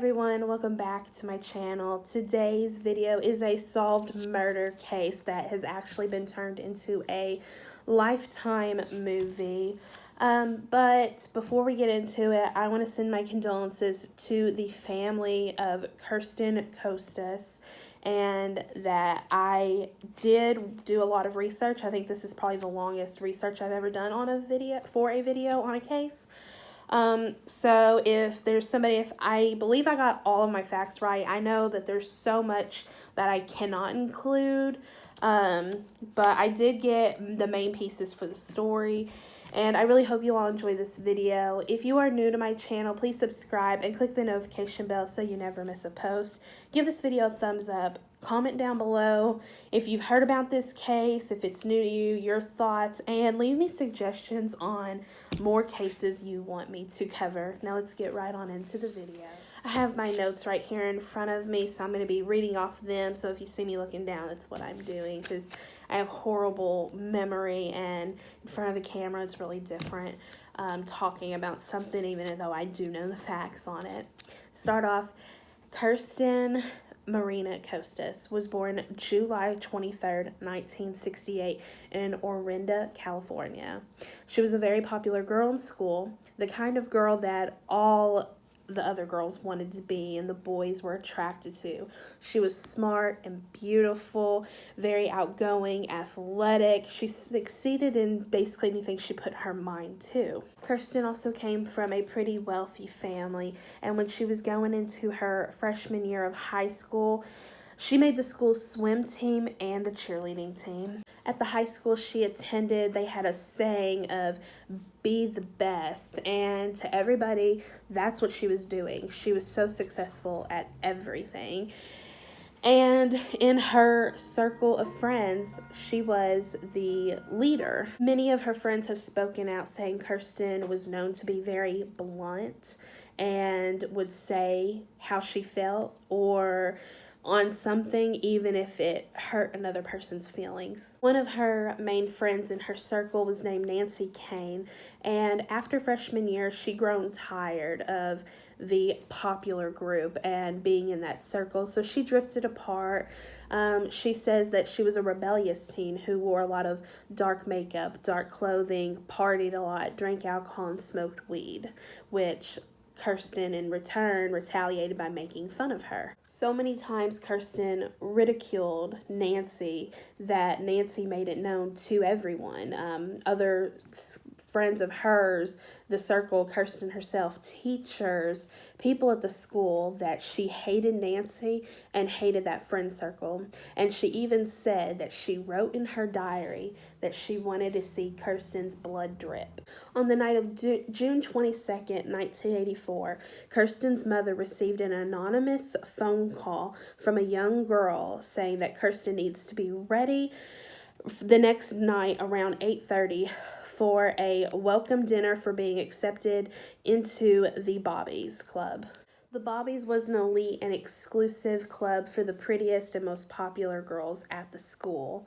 everyone, welcome back to my channel. Today's video is a solved murder case that has actually been turned into a Lifetime movie. But before we get into it, I want to send my condolences to the family of Kirsten Costas, and that I did do a lot of research. I think this is probably the longest research I've ever done on a video on a case. So if I believe I got all of my facts right. I know that there's so much that I cannot include, but I did get the main pieces for the story, and I really hope you all enjoy this video. If you are new to my channel, please subscribe and click the notification bell so you never miss a post. Give this video a thumbs up. Comment down below if you've heard about this case, if it's new to you, your thoughts, and leave me suggestions on more cases you want me to cover. Now let's get right on into the video. I have my notes right here in front of me, so I'm going to be reading off them. So if you see me looking down, that's what I'm doing, because I have horrible memory, and in front of the camera it's really different talking about something, even though I do know the facts on it. Start off, Kirsten Marina Costas was born July 23rd, 1968 in Orinda, California. She was a very popular girl in school, the kind of girl that all the other girls wanted to be and the boys were attracted to. She was smart and beautiful, very outgoing, athletic. She succeeded in basically anything she put her mind to. Kirsten also came from a pretty wealthy family, and when she was going into her freshman year of high school, she made the school's swim team and the cheerleading team. At the high school she attended, they had a saying of "be the best," and to everybody, that's what she was doing. She was so successful at everything. And in her circle of friends, she was the leader. Many of her friends have spoken out saying Kirsten was known to be very blunt and would say how she felt or on something, even if it hurt another person's feelings. One of her main friends in her circle was named Nancy Kane, and after freshman year, she'd grown tired of the popular group and being in that circle, so she drifted apart. She says that she was a rebellious teen who wore a lot of dark makeup, dark clothing, partied a lot, drank alcohol, and smoked weed, which Kirsten in return retaliated by making fun of her. So many times Kirsten ridiculed Nancy that Nancy made it known to everyone. Other friends of hers, the circle, Kirsten herself, teachers, people at the school, that she hated Nancy and hated that friend circle. And she even said that she wrote in her diary that she wanted to see Kirsten's blood drip. On the night of June 22nd, 1984, Kirsten's mother received an anonymous phone call from a young girl saying that Kirsten needs to be ready the next night around 8:30 for a welcome dinner for being accepted into the Bobbies Club. The Bobbies was an elite and exclusive club for the prettiest and most popular girls at the school.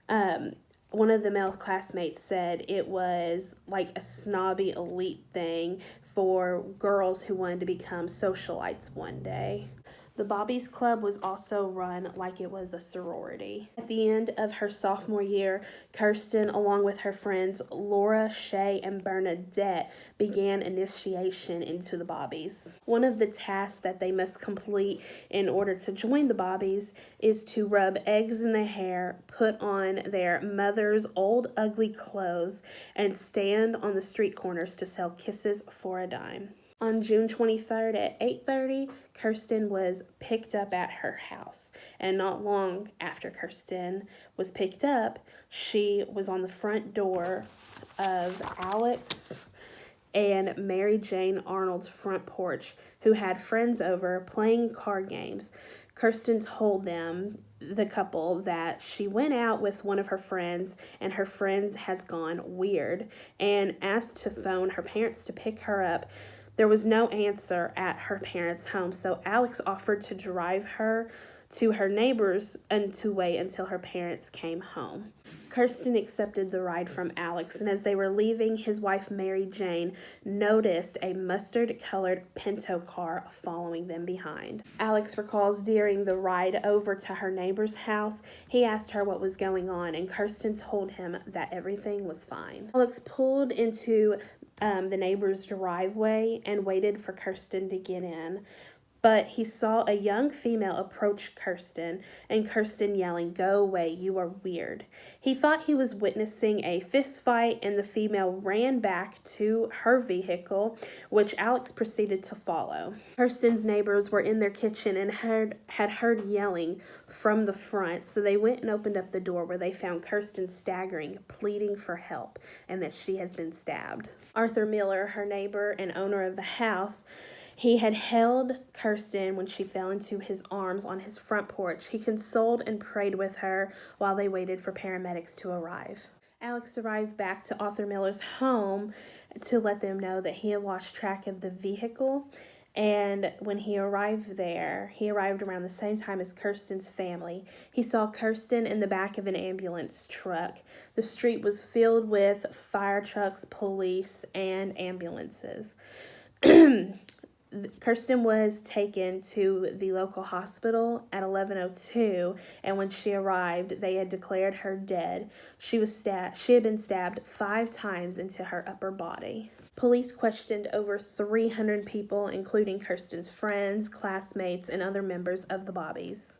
One of the male classmates said it was like a snobby elite thing for girls who wanted to become socialites one day. The Bobbies Club was also run like it was a sorority. At the end of her sophomore year, Kirsten, along with her friends Laura, Shay, and Bernadette, began initiation into the Bobbies. One of the tasks that they must complete in order to join the Bobbies is to rub eggs in their hair, put on their mother's old ugly clothes, and stand on the street corners to sell kisses for a dime. On June 23rd at 8:30, Kirsten was picked up at her house. And not long after Kirsten was picked up, she was on the front door of Alex and Mary Jane Arnold's front porch, who had friends over playing card games. Kirsten told them, the couple, that she went out with one of her friends and her friend has gone weird, and asked to phone her parents to pick her up. There was no answer at her parents' home, so Alex offered to drive her to her neighbors and to wait until her parents came home. Kirsten accepted the ride from Alex, and as they were leaving, his wife Mary Jane noticed a mustard-colored Pinto car following them behind. Alex recalls during the ride over to her neighbor's house, he asked her what was going on, and Kirsten told him that everything was fine. Alex pulled into the neighbor's driveway and waited for Kirsten to get in. But he saw a young female approach Kirsten, and Kirsten yelling, "Go away, you are weird." He thought he was witnessing a fist fight, and the female ran back to her vehicle, which Alex proceeded to follow. Kirsten's neighbors were in their kitchen and had heard yelling from the front, so they went and opened up the door, where they found Kirsten staggering, pleading for help, and that she has been stabbed. Arthur Miller, her neighbor and owner of the house, he had held Kirsten when she fell into his arms on his front porch. He consoled and prayed with her while they waited for paramedics to arrive. Alex arrived back to Arthur Miller's home to let them know that he had lost track of the vehicle. And when he arrived there, he arrived around the same time as Kirsten's family. He saw Kirsten in the back of an ambulance truck. The street was filled with fire trucks, police, and ambulances. Kirsten was taken to the local hospital at 11:02, and when she arrived, they had declared her dead. She had been stabbed 5 times into her upper body. Police questioned over 300 people, including Kirsten's friends, classmates, and other members of the Bobbies.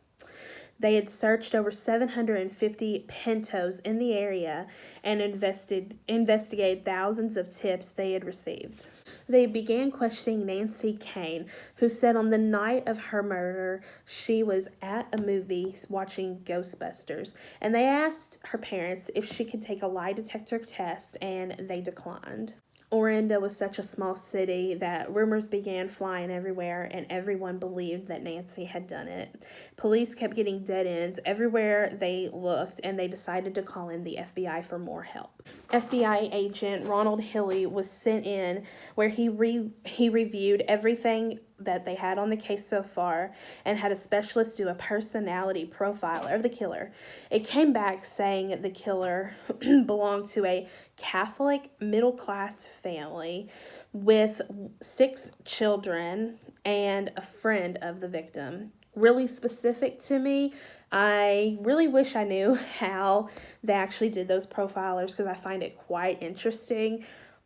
They had searched over 750 Pintos in the area and investigated thousands of tips they had received. They began questioning Nancy Kane, who said on the night of her murder, she was at a movie watching Ghostbusters, and they asked her parents if she could take a lie detector test, and they declined. Orinda was such a small city that rumors began flying everywhere, and everyone believed that Nancy had done it. Police kept getting dead ends everywhere they looked, and they decided to call in the FBI for more help. FBI agent Ronald Hilly was sent in, where he reviewed everything that they had on the case so far and had a specialist do a personality profile of the killer. It came back saying the killer belonged to a Catholic middle-class family with 6 children and a friend of the victim. Really specific to me. I really wish I knew how they actually did those profilers, because I find it quite interesting,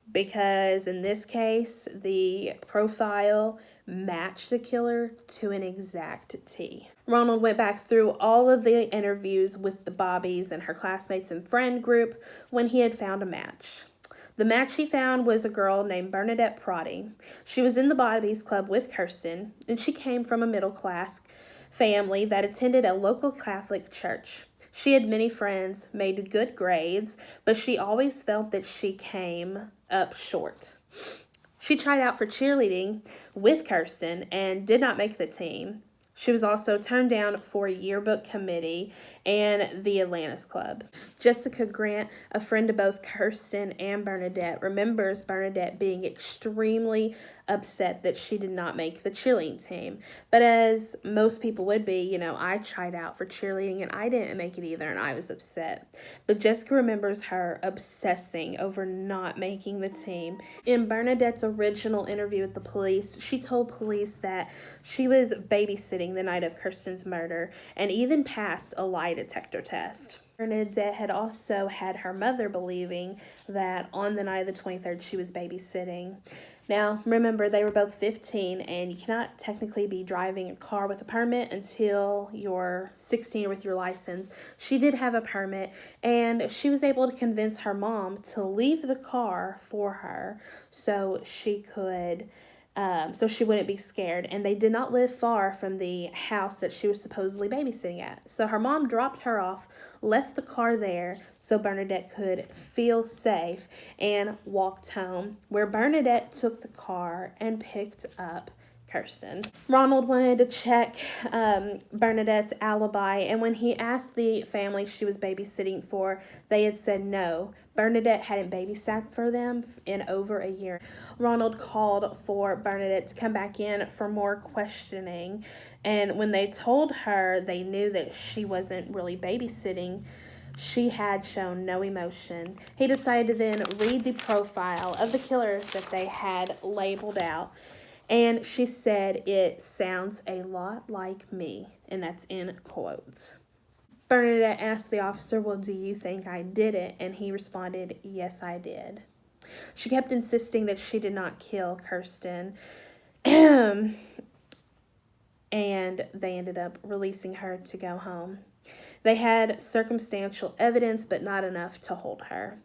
because in this case, the profile matched the killer to an exact T. Ronald went back through all of the interviews with the Bobbies and her classmates and friend group when he had found a match. The match he found was a girl named Bernadette Proddy. She was in the Bobbies Club with Kirsten, and she came from a middle-class family that attended a local Catholic church. She had many friends, made good grades, but she always felt that she came up short. She tried out for cheerleading with Kirsten and did not make the team. She was also turned down for a yearbook committee and the Atlantis Club. Jessica Grant, a friend of both Kirsten and Bernadette, remembers Bernadette being extremely upset that she did not make the cheerleading team. But as most people would be, I tried out for cheerleading and I didn't make it either, and I was upset. But Jessica remembers her obsessing over not making the team. In Bernadette's original interview with the police, she told police that she was babysitting the night of Kirsten's murder and even passed a lie detector test. Bernadette had also had her mother believing that on the night of the 23rd she was babysitting. Now, remember, they were both 15, and you cannot technically be driving a car with a permit until you're 16 with your license. She did have a permit, and she was able to convince her mom to leave the car for her so she wouldn't be scared. And they did not live far from the house that she was supposedly babysitting at. So her mom dropped her off, left the car there so Bernadette could feel safe, and walked home, where Bernadette took the car and picked up Kirsten. Ronald wanted to check Bernadette's alibi, and when he asked the family she was babysitting for, they had said no. Bernadette hadn't babysat for them in over a year. Ronald called for Bernadette to come back in for more questioning, and when they told her they knew that she wasn't really babysitting, she had shown no emotion. He decided to then read the profile of the killer that they had labeled out, and she said, "It sounds a lot like me," and that's in quotes. Bernadette asked the officer, "Well, do you think I did it?" And he responded, "Yes, I did." She kept insisting that she did not kill Kirsten, and they ended up releasing her to go home. They had circumstantial evidence, but not enough to hold her.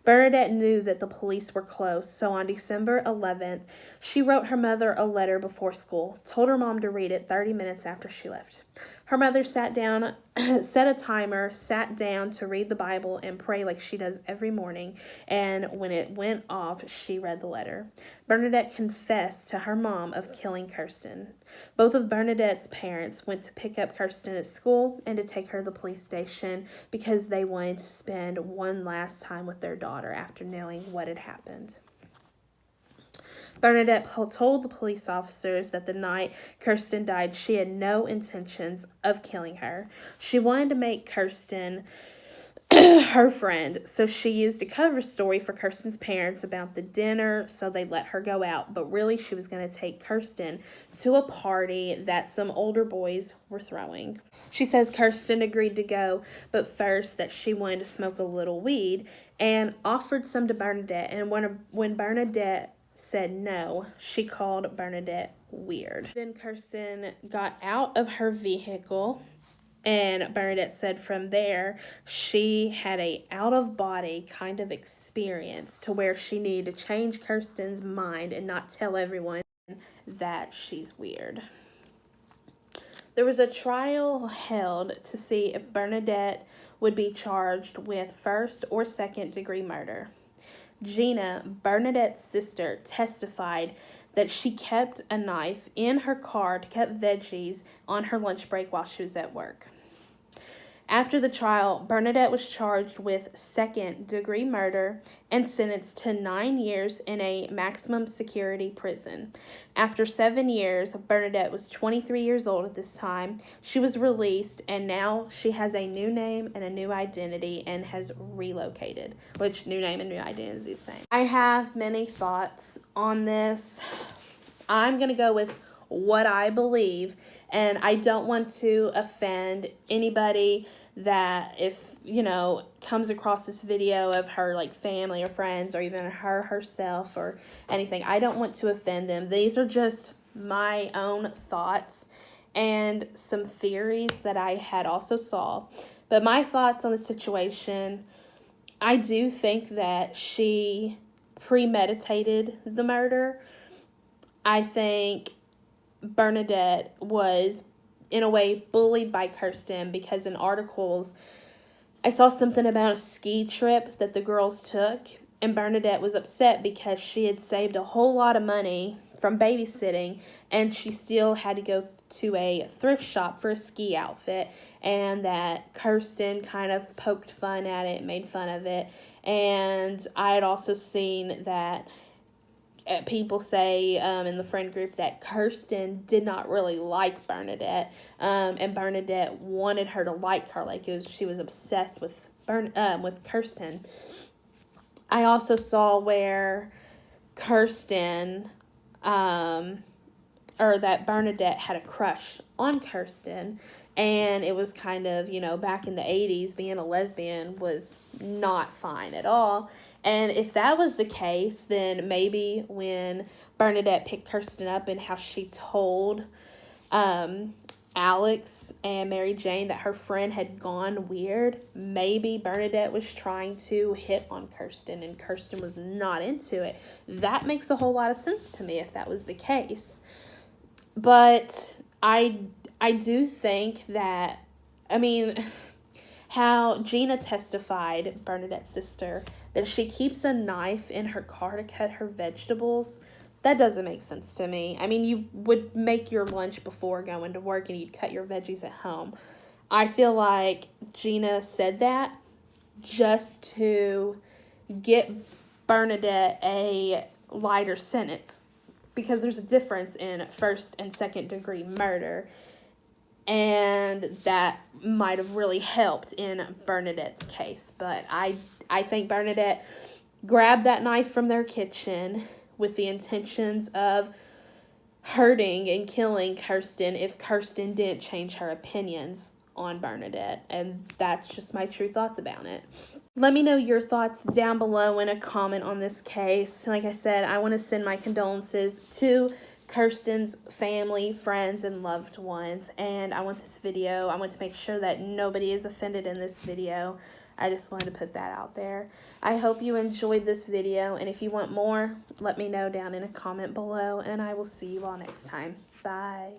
Bernadette knew that the police were close, so on December 11th, she wrote her mother a letter before school, told her mom to read it 30 minutes after she left. Her mother sat down, set a timer, sat down to read the Bible and pray like she does every morning, and when it went off, she read the letter. Bernadette confessed to her mom of killing Kirsten. Both of Bernadette's parents went to pick up Kirsten at school and to take her to the police station because they wanted to spend one last time with their daughter after knowing what had happened. Bernadette told the police officers that the night Kirsten died, she had no intentions of killing her. She wanted to make Kirsten her friend, so she used a cover story for Kirsten's parents about the dinner so they let her go out, but really she was going to take Kirsten to a party that some older boys were throwing. She says Kirsten agreed to go, but first that she wanted to smoke a little weed and offered some to Bernadette, and when Bernadette said no, she called Bernadette weird. Then Kirsten got out of her vehicle, and Bernadette said from there she had a out-of-body kind of experience to where she needed to change Kirsten's mind and not tell everyone that she's weird. There was a trial held to see if Bernadette would be charged with first or second degree murder. Gina, Bernadette's sister, testified that she kept a knife in her car to cut veggies on her lunch break while she was at work. After the trial, Bernadette was charged with second-degree murder and sentenced to 9 years in a maximum security prison. After 7 years, Bernadette was 23 years old at this time. She was released, and now she has a new name and a new identity and has relocated, which new name and new identity is the same. I have many thoughts on this. I'm going to go with what I believe, and I don't want to offend anybody that if, comes across this video of her family or friends or even her herself or anything. I don't want to offend them. These are just my own thoughts and some theories that I had also saw. But my thoughts on the situation, I do think that she premeditated the murder. I think Bernadette was, in a way, bullied by Kirsten because in articles, I saw something about a ski trip that the girls took, and Bernadette was upset because she had saved a whole lot of money from babysitting, and she still had to go to a thrift shop for a ski outfit, and that Kirsten kind of poked fun at it, made fun of it, and I had also seen that people say in the friend group that Kirsten did not really like Bernadette, and Bernadette wanted her to like her, she was obsessed with Kirsten. I also saw where Kirsten, or that Bernadette had a crush on Kirsten, and it was kind of, back in the 80s, being a lesbian was not fine at all. And if that was the case, then maybe when Bernadette picked Kirsten up and how she told Alex and Mary Jane that her friend had gone weird, maybe Bernadette was trying to hit on Kirsten and Kirsten was not into it. That makes a whole lot of sense to me if that was the case. But I do think that, how Gina testified, Bernadette's sister, that she keeps a knife in her car to cut her vegetables, That doesn't make sense to me. I mean, you would make your lunch before going to work and you'd cut your veggies at home. I feel like Gina said that just to get Bernadette a lighter sentence, because there's a difference in first and second degree murder, and that might have really helped in Bernadette's case. But I think Bernadette grabbed that knife from their kitchen with the intentions of hurting and killing Kirsten if Kirsten didn't change her opinions on Bernadette. And that's just my true thoughts about it. Let me know your thoughts down below in a comment on this case. Like I said, I want to send my condolences to Kirsten's family, friends, and loved ones. And I want to make sure that nobody is offended in this video. I just wanted to put that out there. I hope you enjoyed this video, and if you want more, let me know down in a comment below, and I will see you all next time. Bye.